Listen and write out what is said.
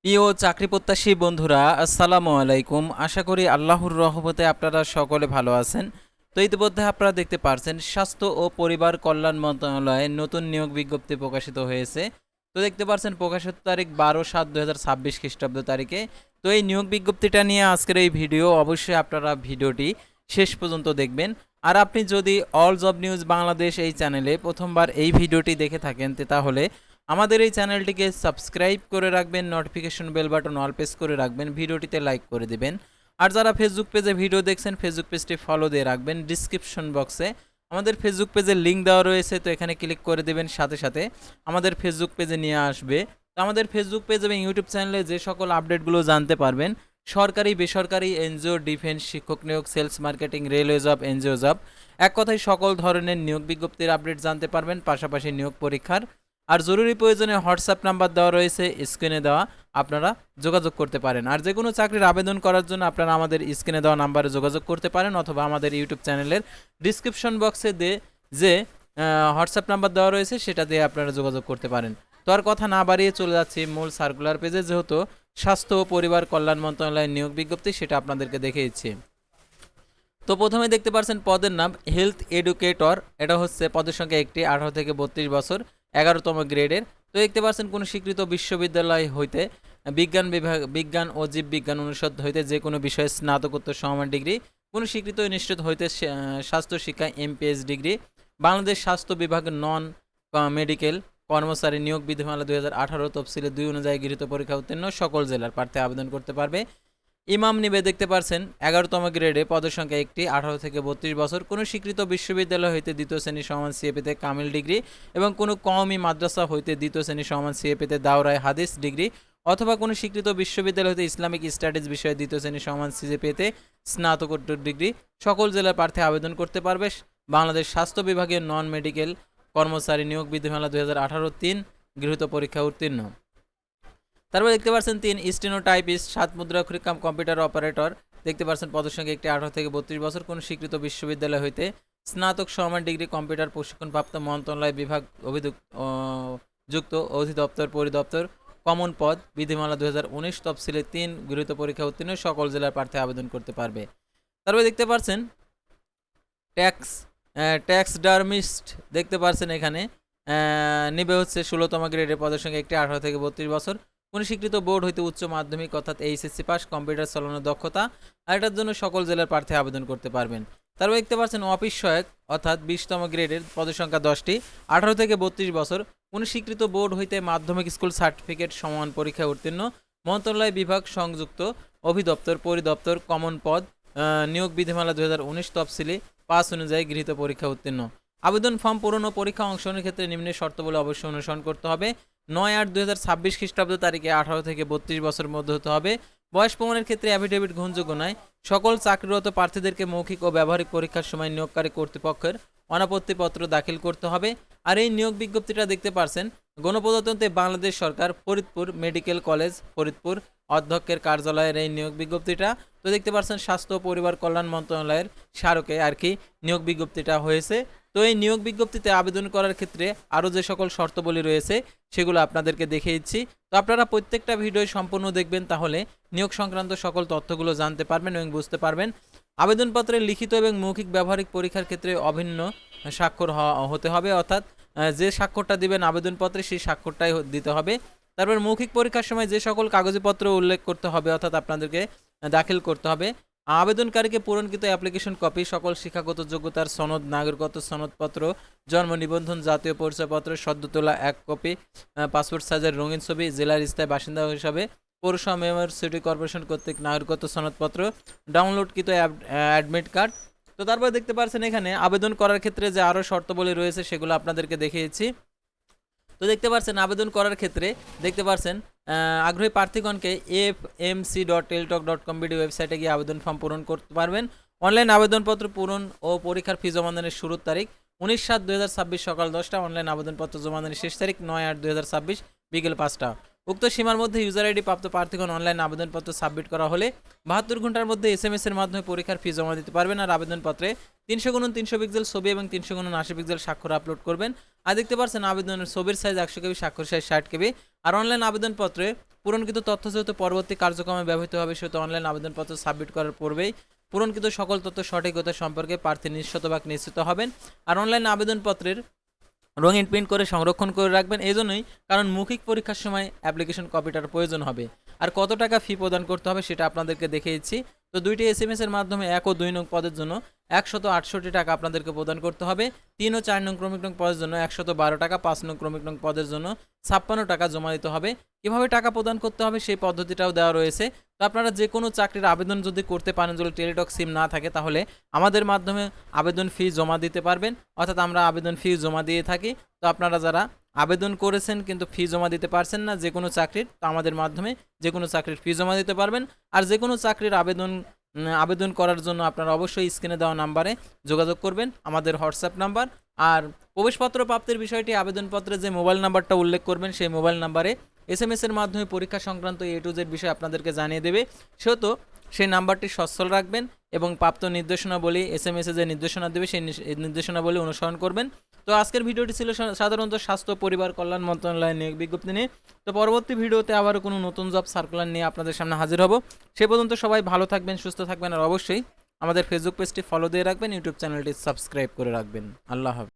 প্রিয় চাকরি প্রত্যাশী বন্ধুরা, আসসালামু আলাইকুম। আশা করি আল্লাহর রহমতে আপনারা সকলে ভালো আছেন। তো ইতিমধ্যে আপনারা দেখতে পারছেন স্বাস্থ্য ও পরিবার কল্যাণ মন্ত্রণালয়ে নতুন নিয়োগ বিজ্ঞপ্তি প্রকাশিত হয়েছে। তো দেখতে পারছেন প্রকাশিত তারিখ 12/7/2026 খ্রিস্টাব্দ তারিখে। তো এই নিয়োগ বিজ্ঞপ্তিটা নিয়ে আজকের এই ভিডিও, অবশ্যই আপনারা ভিডিওটি শেষ পর্যন্ত দেখবেন। আর আপনি যদি অল জব নিউজ বাংলাদেশ এই চ্যানেলে প্রথমবার এই ভিডিওটি দেখে থাকেন, তাহলে আমাদের এই চ্যানেলটিকে সাবস্ক্রাইব করে রাখবেন, notification bell button all press করে রাখবেন, ভিডিওটিতে লাইক করে দিবেন। আর যারা ফেসবুক পেজে ভিডিও দেখছেন, ফেসবুক পেজটি ফলো দিয়ে রাখবেন। ডিসক্রিপশন বক্সে আমাদের ফেসবুক পেজের লিঙ্ক দেওয়া রয়েছে, তো এখানে ক্লিক করে দেবেন, সাথে সাথে আমাদের ফেসবুক পেজে নিয়ে আসবে। তো আমাদের ফেসবুক পেজ এবং ইউটিউব চ্যানেলে যে সকল আপডেটগুলো জানতে পারবেন, সরকারি বেসরকারি এনজিও, ডিফেন্স, শিক্ষক নিয়োগ, sales marketing, railway job, NGO job, এক কথায় সকল ধরনের নিয়োগ বিজ্ঞপ্তির আপডেট জানতে পারবেন, পাশাপাশি নিয়োগ পরীক্ষার। আর জরুরি প্রয়োজনে হোয়াটসঅ্যাপ নাম্বার দেওয়া রয়েছে, স্ক্রিনে দেওয়া, আপনারা যোগাযোগ করতে পারেন। আর যে কোনো চাকরির আবেদন করার জন্য আপনারা আমাদের স্ক্রিনে দেওয়া নাম্বারে যোগাযোগ করতে পারেন, অথবা আমাদের ইউটিউব চ্যানেলের ডিসক্রিপশন বক্সে যে হোয়াটসঅ্যাপ নাম্বার দেওয়া রয়েছে সেটা দিয়ে আপনারা যোগাযোগ করতে পারেন। তো আর কথা না বাড়িয়ে চলে যাচ্ছি মূল সার্কুলার পেজে, যেহেতু স্বাস্থ্য ও পরিবার কল্যাণ মন্ত্রণালয়ের নিয়োগ বিজ্ঞপ্তি সেটা আপনাদেরকে দেখিয়েছি। তো প্রথমে দেখতে পাচ্ছেন পদের নাম হেলথ এডুকেটর, এটা হচ্ছে পদের সংখ্যা একটি, 18 থেকে 32 বছর, 11তম গ্রেডের। তো দেখতে পাচ্ছেন কোনো স্বীকৃত বিশ্ববিদ্যালয় হইতে বিজ্ঞান বিভাগ, বিজ্ঞান ও জীববিজ্ঞান অনুষদ হইতে যে কোনো বিষয়ে স্নাতকোত্তর সমমান ডিগ্রি, কোনো স্বীকৃত ইনস্টিটিউট হইতে স্বাস্থ্য শিক্ষা এমপিএস ডিগ্রি, বাংলাদেশ স্বাস্থ্য বিভাগ নন মেডিকেল কর্মচারী নিয়োগ বিধিমালা 2018 তফসিলে 2 অনুযায়ী গৃহীত পরীক্ষা উত্তীর্ণ সকল জেলার প্রার্থী আবেদন করতে পারবে। ইমাম নিবে দেখতে পারছেন 11তম গ্রেডে, পদের সংখ্যা একটি, 18 থেকে 32 বছর, কোনো স্বীকৃত বিশ্ববিদ্যালয় হইতে দ্বিতীয় শ্রেণী সমান সিএপিতে কামিল ডিগ্রি এবং কোনো কওমি মাদ্রাসা হইতে দ্বিতীয় শ্রেণী সমান সিএপিতে দাওরায় হাদিস ডিগ্রি, অথবা কোনো স্বীকৃত বিশ্ববিদ্যালয় হইতে ইসলামিক স্টাডিজ বিষয়ে দ্বিতীয় শ্রেণী সমান সিজিপিএতে স্নাতকোত্তর ডিগ্রি, সকল জেলার প্রার্থী আবেদন করতে পারবে। বাংলাদেশ স্বাস্থ্য বিভাগের নন মেডিকেল কর্মচারী নিয়োগ বিধিমালা 2018 3 গৃহীত পরীক্ষা উত্তীর্ণ। তারপর দেখতে পাচ্ছেন 3 স্টেনোটাইপিস্ট, 7 মুদ্রাক্ষরিক কাম কম্পিউটার অপারেটর, দেখতে পাচ্ছেন পদের সংখ্যা একটি, 18 থেকে 32 বছর, কোনো স্বীকৃত বিশ্ববিদ্যালয় হইতে স্নাতক সমান ডিগ্রি কম্পিউটার প্রশিক্ষণপ্রাপ্ত মন্ত্রণালয় বিভাগ যুক্ত অধিদপ্তর পরিদপ্তর, কমন পদ বিধিমালা 2019 তফসিলে 3 গৃহীত পরীক্ষা উত্তীর্ণ সকল জেলার প্রার্থী আবেদন করতে পারবে। তারপরে দেখতে পাচ্ছেন ট্যাক্সডার্মিস্ট, দেখতে পাচ্ছেন এখানে নিবে হচ্ছে 16তম গ্রেডের, পদের সংখ্যা একটি, 18 থেকে 32 বছর, কোনো স্বীকৃত বোর্ড হইতে উচ্চ মাধ্যমিক অর্থাৎ এইচএসসি পাস, কম্পিউটার চালানোর দক্ষতা, আর এটার জন্য সকল জেলার প্রার্থী আবেদন করতে পারবেন। তারপর দেখতে পাচ্ছেন অফিস সহায়ক অর্থাৎ 20তম গ্রেডের, পদের সংখ্যা 10টি, 18 থেকে 32 বছর, কোনো স্বীকৃত বোর্ড হইতে মাধ্যমিক স্কুল সার্টিফিকেট সমান পরীক্ষায় উত্তীর্ণ, মন্ত্রণালয় বিভাগ সংযুক্ত অধিদপ্তর পরিদপ্তর, কমন পদ নিয়োগ বিধিমালা 2019 তফসিলি 5 অনুযায়ী গৃহীত পরীক্ষা উত্তীর্ণ। আবেদন ফর্ম পূরণ ও পরীক্ষা অংশগ্রহণের ক্ষেত্রে নিম্নের শর্তাবলী অবশ্যই অনুসরণ করতে হবে। 9/8/2026 খ্রিস্টাব্দ তারিখে 18 থেকে 32 বছরের মধ্যে হতে হবে। বয়স প্রমাণের ক্ষেত্রে অ্যাফিডেভিট গ্রহণযোগ্য নয়। সকল চাকরিরত প্রার্থীদেরকে মৌখিক ও ব্যবহারিক পরীক্ষার সময় নিয়োগকারী কর্তৃপক্ষের অনাপত্তিপত্র দাখিল করতে হবে। আর এই নিয়োগ বিজ্ঞপ্তিটা দেখতে পারছেন গণপ্রজাতন্ত্রী বাংলাদেশ সরকার, ফরিদপুর মেডিকেল কলেজ, ফরিদপুর অধ্যক্ষের কার্যালয়ের এই নিয়োগ বিজ্ঞপ্তিটা। তো দেখতে পাচ্ছেন স্বাস্থ্য ও পরিবার কল্যাণ মন্ত্রণালয়ের স্মারকে আর কি নিয়োগ বিজ্ঞপ্তিটা হয়েছে। তো এই নিয়োগ বিজ্ঞপ্তিতে আবেদন করার ক্ষেত্রে আরও যে সকল শর্তাবলী রয়েছে সেগুলো আপনাদেরকে দেখিয়ে দিচ্ছি। তো আপনারা প্রত্যেকটা ভিডিও সম্পূর্ণ দেখবেন, তাহলে নিয়োগ সংক্রান্ত সকল তথ্যগুলো জানতে পারবেন এবং বুঝতে পারবেন। আবেদনপত্রে লিখিত এবং মৌখিক ব্যবহারিক পরীক্ষার ক্ষেত্রে অভিন্ন স্বাক্ষর হতে হবে, অর্থাৎ যে স্বাক্ষরটা দিবেন আবেদনপত্রে সেই স্বাক্ষরটাই দিতে হবে। তারপর মৌখিক পরীক্ষার সময় যে সকল কাগজপত্র উল্লেখ করতে হবে অর্থাৎ আপনাদেরকে দাখিল করতে হবে, আবেদনকারীকে পূরণকৃত অ্যাপ্লিকেশন কপি, সকল শিক্ষাগত যোগ্যতার সনদ, নাগরিকত্ব সনদপত্র, জন্ম নিবন্ধন, জাতীয় পরিচয়পত্র সদ্য তোলা 1 কপি, পাসপোর্ট সাইজের রঙিন ছবি, জেলার স্থায়ী বাসিন্দা হিসাবে পৌরসভা মেয়র, সিটি কর্পোরেশন কর্তৃক নাগরিকত্ব সনদপত্র, ডাউনলোডকৃত অ্যাডমিট কার্ড। তো তারপর দেখতে পাচ্ছেন এখানে আবেদন করার ক্ষেত্রে যে আরও শর্তাবলী রয়েছে সেগুলো আপনাদেরকে দেখিয়েছি। তো দেখতে পাচ্ছেন আবেদন করার ক্ষেত্রে দেখতে পাচ্ছেন আগ্রহী প্রার্থীগণকে fmc.teltalk.com ওয়েবসাইটে গিয়ে আবেদন ফর্ম পূরণ করতে পারবেন। অনলাইন আবেদনপত্র পূরণ ও পরীক্ষার ফি জমাদানের শুরুর তারিখ 19/7/2026 সকাল 10টা, অনলাইন আবেদনপত্র জমাদানের শেষ তারিখ 9/8/2026 বিকেল 5টা। উক্ত সীমার মধ্যে ইউজার আইডি প্রাপ্ত প্রার্থীগণ অনলাইন আবেদনপত্র সাবমিট করা হলে 72 ঘন্টার মধ্যে SMS এর মাধ্যমে পরীক্ষার ফি জমা দিতে পারবেন। আর আবেদনপত্রে 300x300 পিক্সেল ছবি এবং 300x80 পিক্সেল স্বাক্ষর আপলোড করবেন। আর দেখতে পাচ্ছেন আবেদনের ছবির সাইজ 100 কেবি, স্বাক্ষর সাইজ 60 কেবি। আর অনলাইন আবেদনপত্রে পূরণকৃত তথ্য যেহেতু পরবর্তী কার্যক্রমে ব্যবহৃত হবে সেহেতু অনলাইন আবেদনপত্র সাবমিট করার পূর্বেই পূরণকৃত সকল তথ্য সঠিকতা সম্পর্কে প্রার্থী শতভাগ নিশ্চিত হবেন। আর অনলাইন আবেদনপত্রের রঙিন প্রিন্ট করে সংরক্ষণ করে রাখবেন, এই জন্যই কারণ মৌখিক পরীক্ষার সময় অ্যাপ্লিকেশন কপিটার প্রয়োজন হবে। আর কত টাকা ফি প্রদান করতে হবে সেটা আপনাদেরকে দেখিয়েছি। তো 2টি SMS এর মাধ্যমে 1 ও 2 নং পদের জন্য 168 টাকা আপনাদেরকে প্রদান করতে হবে। 3 ও 4 নং ক্রমিক নং পদের জন্য 112 টাকা, 5 নং ক্রমিক নং পদের জন্য 56 টাকা জমা দিতে হবে। কীভাবে টাকা প্রদান করতে হবে সেই পদ্ধতিটাও দেওয়া রয়েছে। তো আপনারা যে কোনো চাকরির আবেদন যদি করতে পারেন, যদি টেলিটক সিম না থাকে তাহলে আমাদের মাধ্যমে আবেদন ফি জমা দিতে পারবেন, অর্থাৎ আমরা আবেদন ফি জমা দিয়ে থাকি। তো আপনারা যারা আবেদন করেছেন কিন্তু ফি জমা দিতে পারছেন না যে কোনো চাকরির, তো আমাদের মাধ্যমে যে কোনো চাকরির ফি জমা দিতে পারবেন। আর যে কোনো চাকরির আবেদন করার জন্য আপনারা অবশ্যই স্ক্রিনে দেওয়া নাম্বারে যোগাযোগ করবেন, আমাদের হোয়াটসঅ্যাপ নাম্বার। আর প্রবেশপত্র প্রাপ্তির বিষয়টি আবেদনপত্রে যে মোবাইল নাম্বারটা উল্লেখ করবেন সেই মোবাইল নাম্বারে SMS এর মাধ্যমে পরীক্ষা সংক্রান্ত A to Z বিষয় আপনাদেরকে জানিয়ে দেবে, সেহেতু সেই নাম্বারটি সচ্ছল রাখবেন এবং প্রাপ্ত নির্দেশনাবলী SMS এ যে নির্দেশনা দেবে সেই নির্দেশনাবলী অনুসরণ করবেন। তো আজকের ভিডিওটি ছিল সাধারণত স্বাস্থ্য পরিবার কল্যাণ মন্ত্রণালয়ের নিয়োগ বিজ্ঞপ্তি নিয়ে। তো পরবর্তী ভিডিওতে আবারও কোনো নতুন জব সার্কুলার নিয়ে আপনাদের সামনে হাজির হব। সে পর্যন্ত সবাই ভালো থাকবেন, সুস্থ থাকবেন, আর অবশ্যই আমাদের ফেসবুক পেজটি ফলো দিয়ে রাখবেন, ইউটিউব চ্যানেলটি সাবস্ক্রাইব করে রাখবেন। আল্লাহ হাফেজ।